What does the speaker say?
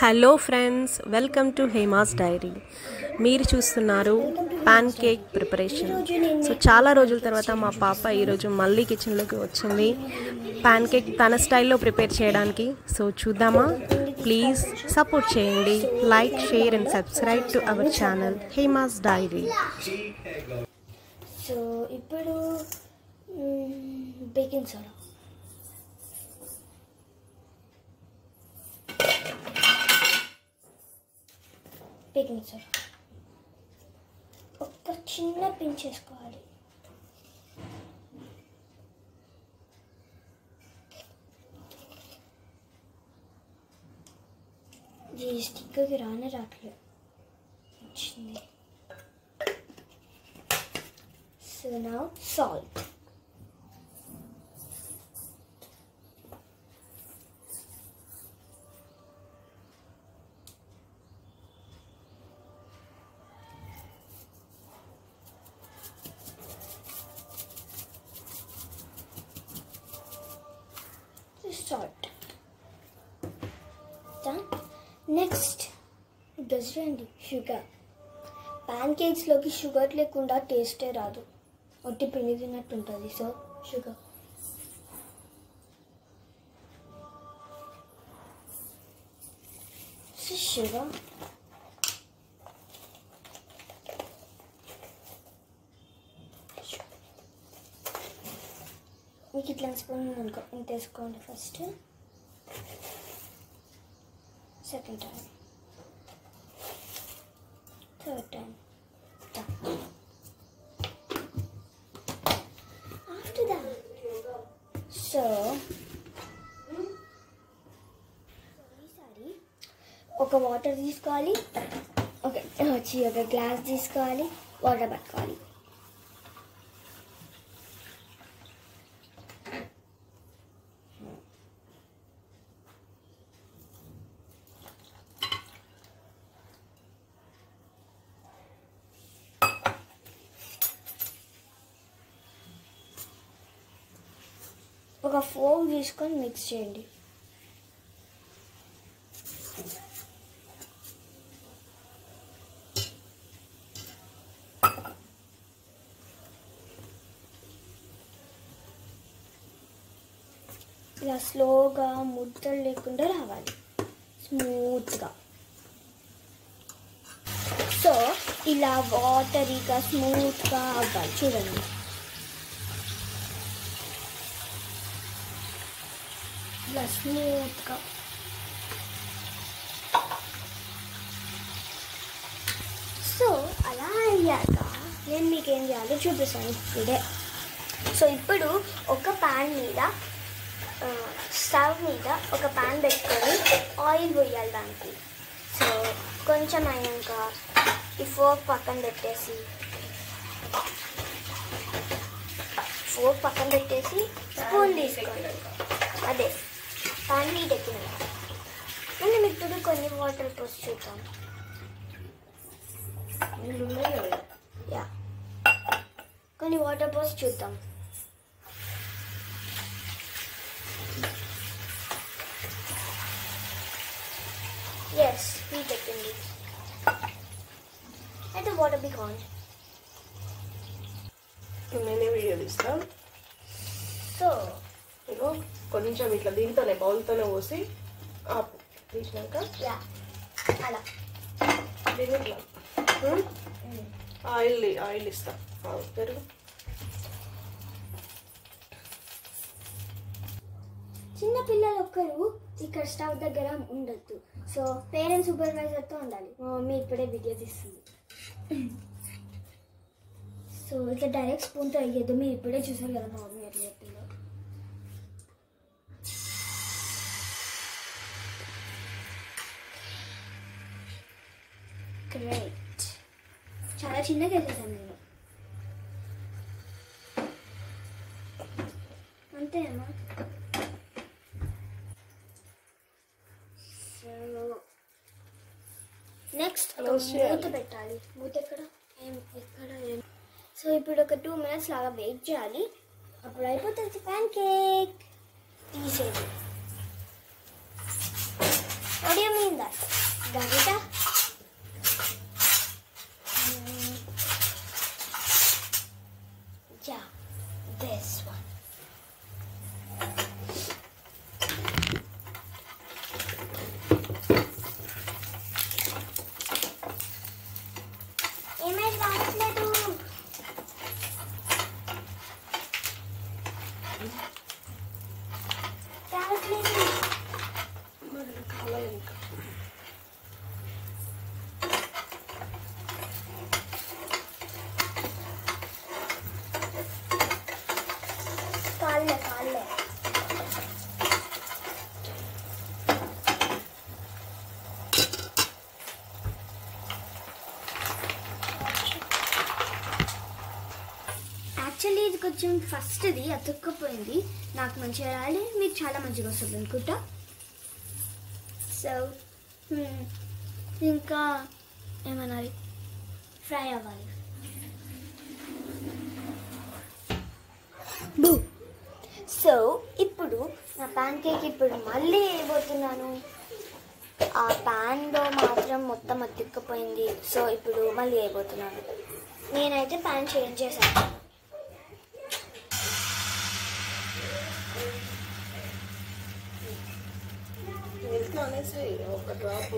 Hello friends, welcome to Hema's diary. మీరు చూస్తున్నారు pan cake preparation. So చాలా రోజుల తర్వాత మా పాప ఈరోజు మళ్ళీ కిచెన్లోకి వచ్చింది పాన్ కేక్ తన స్టైల్లో ప్రిపేర్ చేయడానికి. సో చూద్దామా? ప్లీజ్ సపోర్ట్ చేయండి. Like, share and subscribe to our channel Hema's diary. So ఇప్పుడు బేకింగ్ సోడా, ఒక చిన్న పించ్ వేసుకోవాలి. ఈ స్టిక్కర్కి రావట్లేదు వచ్చింది. So now salt, salt. Done. Next, గజరండి షుగర్. ప్యాన్ కేక్స్లోకి షుగర్ లేకుండా టేస్టే రాదు, ఒట్టి పిండి తిన్నట్టు ఉంటుంది. సో షుగర్, షుగర్ మీకు ఇట్లా స్పూన్ అనుకో, ఇంత వేసుకోండి. First, second time, third time. After that so ఈసారి ఒక వాటర్ తీసుకోవాలి, ఒక గ్లాస్ తీసుకోవాలి, వాటర్ పట్టుకోవాలి. ఒక ఫోమ్ తీసుకొని మిక్స్ చేయండి. ఇలా స్లోగా ముద్దలు లేకుండా రావాలి, స్మూత్గా. సో ఇలా వాటరీగా స్మూత్గా అవ్వాలి. చూడండి, ఇలా స్మూత్గా. సో అలా అయ్యాక నేను మీకు ఏం చేయాలో చూపిస్తాను ఇప్పుడే. సో ఇప్పుడు ఒక ప్యాన్ మీద, స్టవ్ మీద ఒక ప్యాన్ పెట్టుకొని ఆయిల్ పోయాలి దానికి. సో కొంచెం అయినాక ఈ ఫోర్క్ పక్కన పెట్టేసి స్పూన్ తీసుకోండి. అదే ప్యాన్ హీట్ ఎక్కినాక మనం ఇప్పుడు కొన్ని వాటర్ పోసి చూద్దాం. కొన్ని వాటర్ పోసి చూద్దాం. ఎస్, హీట్ ఎక్కింది. అయితే వాటర్ బి ఆన్. నేనే వీడియో తీస్తా. సో ఇగో కొంచెం ఇట్లా దీంతోనే బౌల్తోనే పోసి ఆపు. తీసినాక అలా దీన్ని ఆయిల్ ఇస్తా. పెరుగు. చిన్న పిల్లలు ఒక్కరు ఇక్కడ స్టవ్ దగ్గర ఉండొద్దు. సో పేరెంట్స్ సూపర్వైజర్తో ఉండాలి. మా మమ్మీ ఇప్పుడే వీడియో తీస్తుంది. సో ఇట్లా డైరెక్ట్ స్పూన్తో వేయద్దు. మీరు ఇప్పుడే చూసారు కదా మా మమ్మీ ఎట్లా చెప్పిందో. గ్రేట్, చాలా చిన్నగా వేసేసాను నేను. అంతేనా? సో నెక్స్ట్ మూత పెట్టాలి. మూత ఎక్కడ? సో ఇప్పుడు ఒక 2 minutes లాగా వెయిట్ చేయాలి. అప్పుడు అయిపోతుంది ప్యాన్ కేక్. తీసేది. What do you mean that? Gavita? Yeah, this one. ఏమేమి రావట్లేదు. కాళ్ళే కాళ్ళే యాక్చువల్లీ ఇది కొంచెం ఫస్ట్ది అతుక్కపోయింది. నాకు మంచిగా రాలి, మీకు చాలా మంచిగా వస్తుంది అనుకుంటా. సో ఇంకా ఏమనాలి, ఫ్రై అవ్వాలి. సో ఇప్పుడు నా ప్యాన్ కేక్ ఇప్పుడు మళ్ళీ వేయబోతున్నాను. ఆ ప్యాన్లో మాత్రం మొత్తం అతుక్కపోయింది. సో ఇప్పుడు మళ్ళీ వేయబోతున్నాను. నేనైతే ప్యాన్ చేంజ్ చేశాను. ఒక డ్రాప్